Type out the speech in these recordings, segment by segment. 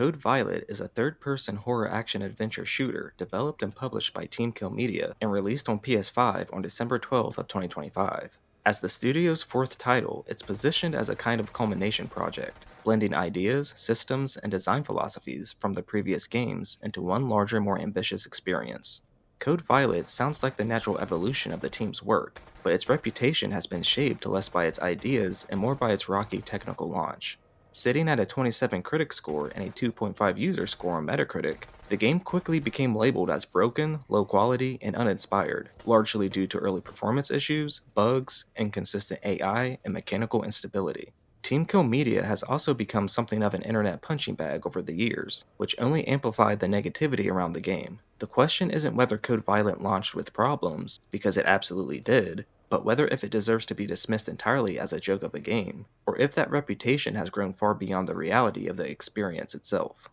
Code Violet is a third-person horror action-adventure shooter developed and published by TeamKill Media and released on PS5 on December 12th of 2025. As the studio's fourth title, it's positioned as a kind of culmination project, blending ideas, systems, and design philosophies from the previous games into one larger, more ambitious experience. Code Violet sounds like the natural evolution of the team's work, but its reputation has been shaped less by its ideas and more by its rocky technical launch. Sitting at a 27 critic score and a 2.5 user score on Metacritic, the game quickly became labeled as broken, low quality, and uninspired, largely due to early performance issues, bugs, inconsistent AI, and mechanical instability. TeamKill Media has also become something of an internet punching bag over the years, which only amplified the negativity around the game. The question isn't whether Code Violet launched with problems, because it absolutely did, but whether if it deserves to be dismissed entirely as a joke of a game, or if that reputation has grown far beyond the reality of the experience itself.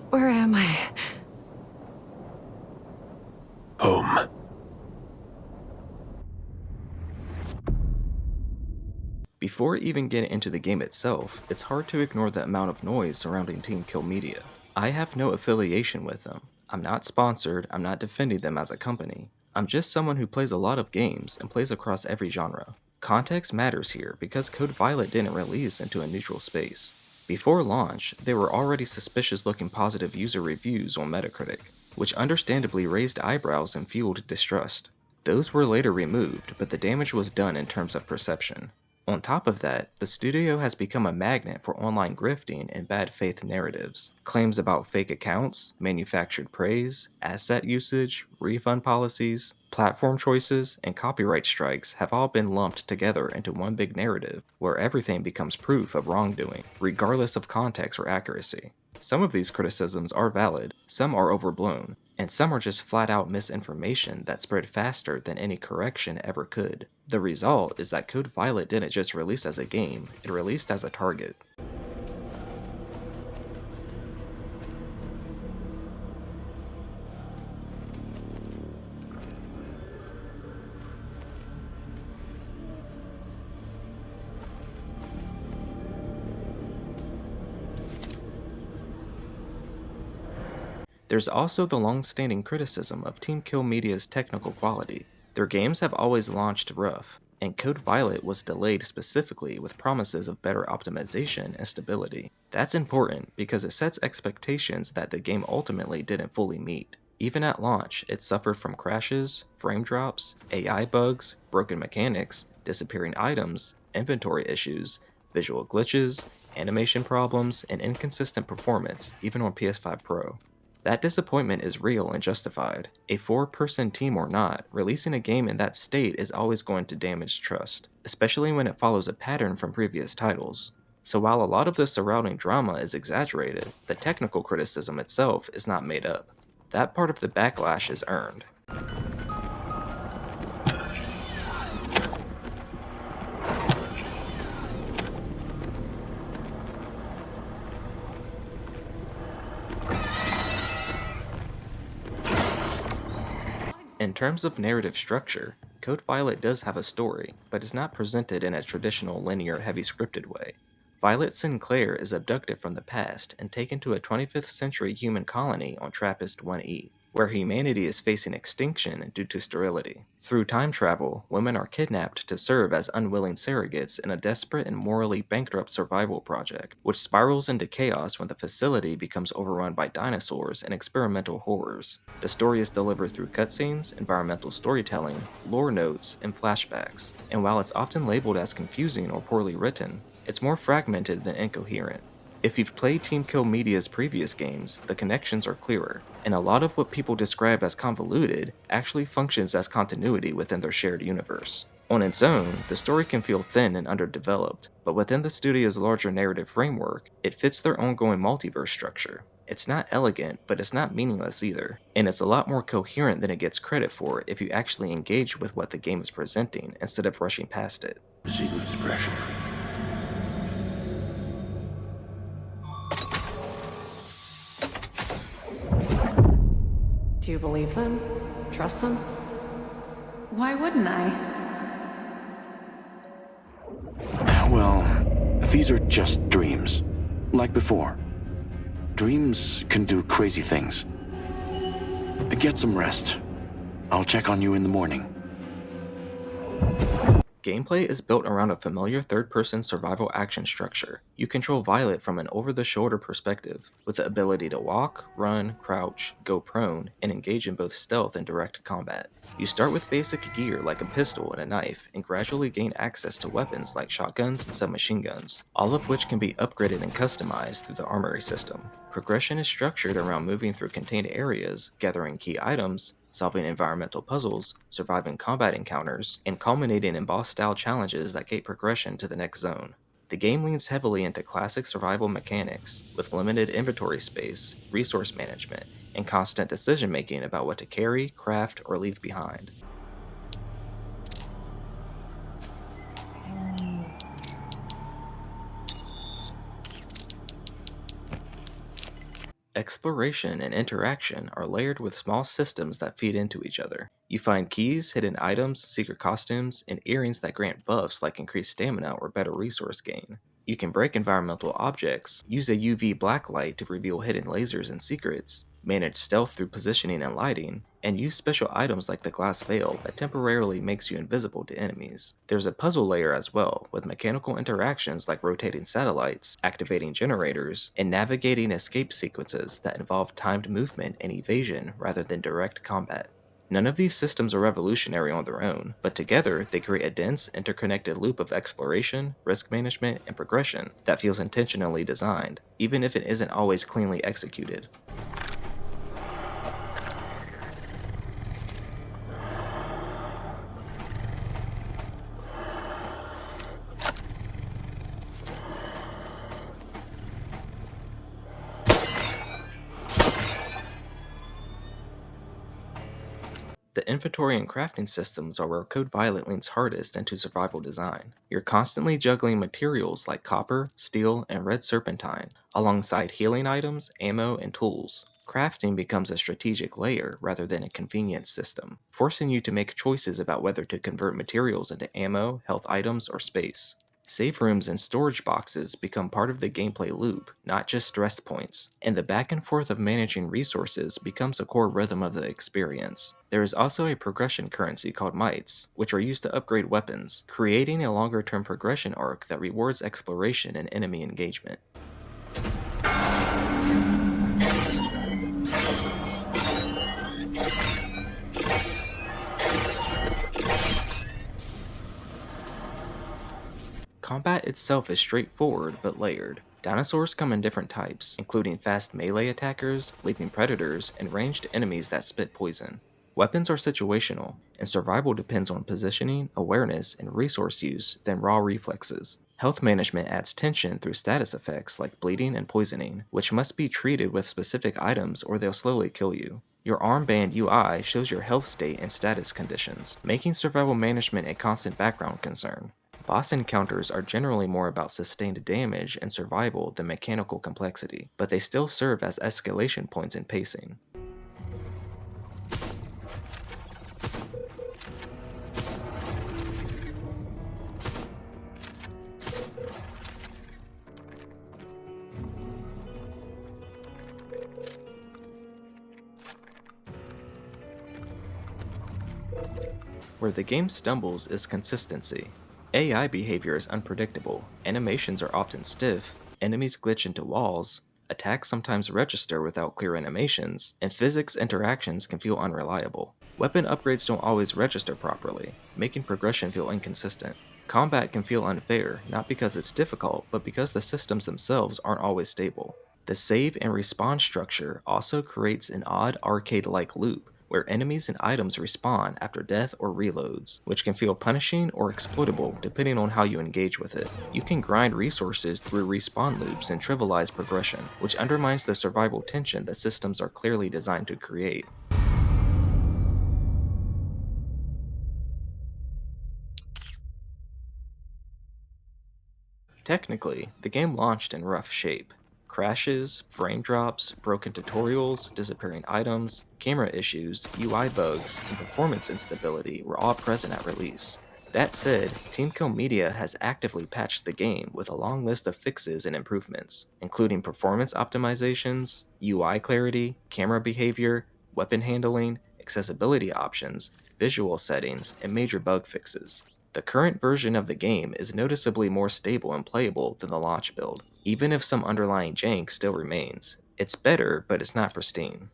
Where am I? Home. Before even getting into the game itself, it's hard to ignore the amount of noise surrounding TeamKill Media. I have no affiliation with them. I'm not sponsored, I'm not defending them as a company. I'm just someone who plays a lot of games and plays across every genre. Context matters here because Code Violet didn't release into a neutral space. Before launch, there were already suspicious looking positive user reviews on Metacritic, which understandably raised eyebrows and fueled distrust. Those were later removed, but the damage was done in terms of perception. On top of that, the studio has become a magnet for online grifting and bad faith narratives. Claims about fake accounts, manufactured praise, asset usage, refund policies, platform choices, and copyright strikes have all been lumped together into one big narrative, where everything becomes proof of wrongdoing, regardless of context or accuracy. Some of these criticisms are valid, some are overblown, and some are just flat-out misinformation that spread faster than any correction ever could. The result is that Code Violet didn't just release as a game, it released as a target. There's also the long-standing criticism of TeamKill Media's technical quality. Their games have always launched rough, and Code Violet was delayed specifically with promises of better optimization and stability. That's important because it sets expectations that the game ultimately didn't fully meet. Even at launch, it suffered from crashes, frame drops, AI bugs, broken mechanics, disappearing items, inventory issues, visual glitches, animation problems, and inconsistent performance, even on PS5 Pro. That disappointment is real and justified. A 4-person team or not, releasing a game in that state is always going to damage trust, especially when it follows a pattern from previous titles. So while a lot of the surrounding drama is exaggerated, the technical criticism itself is not made up. That part of the backlash is earned. In terms of narrative structure, Code Violet does have a story, but is not presented in a traditional linear, heavy scripted way. Violet Sinclair is abducted from the past and taken to a 25th century human colony on TRAPPIST-1E, where humanity is facing extinction due to sterility. Through time travel, women are kidnapped to serve as unwilling surrogates in a desperate and morally bankrupt survival project, which spirals into chaos when the facility becomes overrun by dinosaurs and experimental horrors. The story is delivered through cutscenes, environmental storytelling, lore notes, and flashbacks, and while it's often labeled as confusing or poorly written, it's more fragmented than incoherent. If you've played TeamKill Media's previous games, the connections are clearer, and a lot of what people describe as convoluted actually functions as continuity within their shared universe. On its own, the story can feel thin and underdeveloped, but within the studio's larger narrative framework, it fits their ongoing multiverse structure. It's not elegant, but it's not meaningless either, and it's a lot more coherent than it gets credit for if you actually engage with what the game is presenting instead of rushing past it. Proceed with suppression. Do you believe them? Trust them? Why wouldn't I? Well, these are just dreams. Like before, dreams can do crazy things. Get some rest. I'll check on you in the morning. Gameplay is built around a familiar third-person survival action structure. You control Violet from an over-the-shoulder perspective, with the ability to walk, run, crouch, go prone, and engage in both stealth and direct combat. You start with basic gear like a pistol and a knife, and gradually gain access to weapons like shotguns and submachine guns, all of which can be upgraded and customized through the armory system. Progression is structured around moving through contained areas, gathering key items, solving environmental puzzles, surviving combat encounters, and culminating in boss-style challenges that gate progression to the next zone. The game leans heavily into classic survival mechanics, with limited inventory space, resource management, and constant decision-making about what to carry, craft, or leave behind. Exploration and interaction are layered with small systems that feed into each other. You find keys, hidden items, secret costumes, and earrings that grant buffs like increased stamina or better resource gain. You can break environmental objects, use a UV blacklight to reveal hidden lasers and secrets, manage stealth through positioning and lighting, and use special items like the glass veil that temporarily makes you invisible to enemies. There's a puzzle layer as well, with mechanical interactions like rotating satellites, activating generators, and navigating escape sequences that involve timed movement and evasion rather than direct combat. None of these systems are revolutionary on their own, but together they create a dense, interconnected loop of exploration, risk management, and progression that feels intentionally designed, even if it isn't always cleanly executed. The inventory and crafting systems are where Code Violet leans hardest into survival design. You're constantly juggling materials like copper, steel, and red serpentine, alongside healing items, ammo, and tools. Crafting becomes a strategic layer rather than a convenience system, forcing you to make choices about whether to convert materials into ammo, health items, or space. Save rooms and storage boxes become part of the gameplay loop, not just stress points, and the back and forth of managing resources becomes a core rhythm of the experience. There is also a progression currency called mites, which are used to upgrade weapons, creating a longer-term progression arc that rewards exploration and enemy engagement. Combat itself is straightforward but layered. Dinosaurs come in different types, including fast melee attackers, leaping predators, and ranged enemies that spit poison. Weapons are situational, and survival depends on positioning, awareness, and resource use than raw reflexes. Health management adds tension through status effects like bleeding and poisoning, which must be treated with specific items or they'll slowly kill you. Your armband UI shows your health state and status conditions, making survival management a constant background concern. Boss encounters are generally more about sustained damage and survival than mechanical complexity, but they still serve as escalation points in pacing. Where the game stumbles is consistency. AI behavior is unpredictable, animations are often stiff, enemies glitch into walls, attacks sometimes register without clear animations, and physics interactions can feel unreliable. Weapon upgrades don't always register properly, making progression feel inconsistent. Combat can feel unfair, not because it's difficult, but because the systems themselves aren't always stable. The save and respawn structure also creates an odd arcade-like loop, where enemies and items respawn after death or reloads, which can feel punishing or exploitable depending on how you engage with it. You can grind resources through respawn loops and trivialize progression, which undermines the survival tension that systems are clearly designed to create. Technically, the game launched in rough shape. Crashes, frame drops, broken tutorials, disappearing items, camera issues, UI bugs, and performance instability were all present at release. That said, TeamKill Media has actively patched the game with a long list of fixes and improvements, including performance optimizations, UI clarity, camera behavior, weapon handling, accessibility options, visual settings, and major bug fixes. The current version of the game is noticeably more stable and playable than the launch build, even if some underlying jank still remains. It's better, but it's not pristine.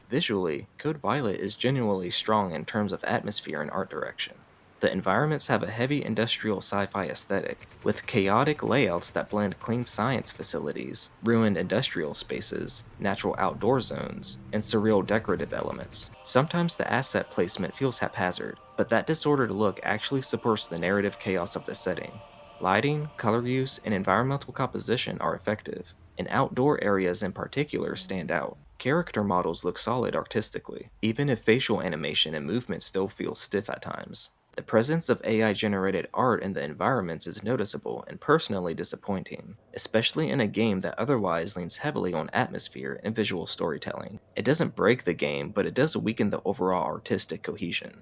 Visually, Code Violet is genuinely strong in terms of atmosphere and art direction. The environments have a heavy industrial sci-fi aesthetic, with chaotic layouts that blend clean science facilities, ruined industrial spaces, natural outdoor zones, and surreal decorative elements. Sometimes the asset placement feels haphazard, but that disordered look actually supports the narrative chaos of the setting. Lighting, color use, and environmental composition are effective, and outdoor areas in particular stand out. Character models look solid artistically, even if facial animation and movement still feel stiff at times. The presence of AI-generated art in the environments is noticeable and personally disappointing, especially in a game that otherwise leans heavily on atmosphere and visual storytelling. It doesn't break the game, but it does weaken the overall artistic cohesion.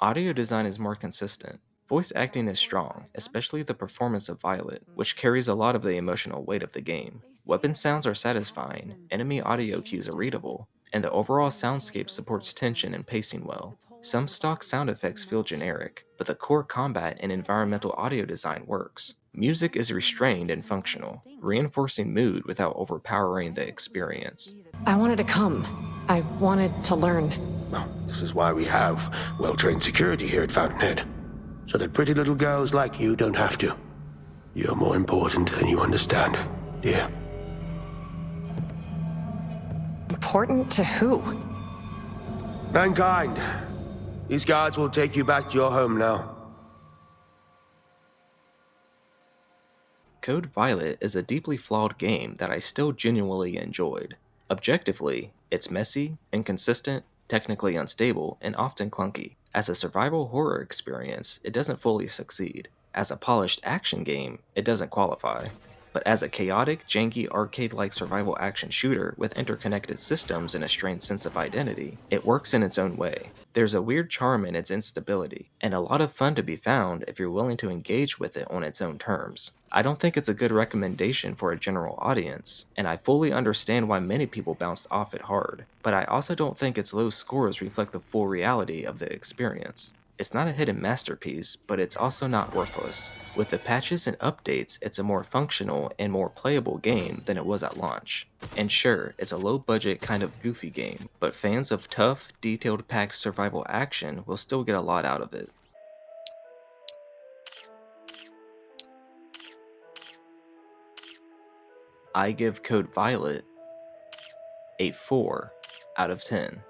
Audio design is more consistent. Voice acting is strong, especially the performance of Violet, which carries a lot of the emotional weight of the game. Weapon sounds are satisfying, enemy audio cues are readable, and the overall soundscape supports tension and pacing well. Some stock sound effects feel generic, but the core combat and environmental audio design works. Music is restrained and functional, reinforcing mood without overpowering the experience. I wanted to come. I wanted to learn. Well, this is why we have well-trained security here at Fountainhead. So that pretty little girls like you don't have to. You're more important than you understand, dear. Important to who? Mankind. These guards will take you back to your home now. Code Violet is a deeply flawed game that I still genuinely enjoyed. Objectively, it's messy, inconsistent, technically unstable, and often clunky. As a survival horror experience, it doesn't fully succeed. As a polished action game, it doesn't qualify. But as a chaotic, janky, arcade-like survival action shooter with interconnected systems and a strange sense of identity, it works in its own way. There's a weird charm in its instability, and a lot of fun to be found if you're willing to engage with it on its own terms. I don't think it's a good recommendation for a general audience, and I fully understand why many people bounced off it hard, but I also don't think its low scores reflect the full reality of the experience. It's not a hidden masterpiece, but it's also not worthless. With the patches and updates, it's a more functional and more playable game than it was at launch. And sure, it's a low-budget kind of goofy game, but fans of tough, detailed-packed survival action will still get a lot out of it. I give Code Violet a 4 out of 10.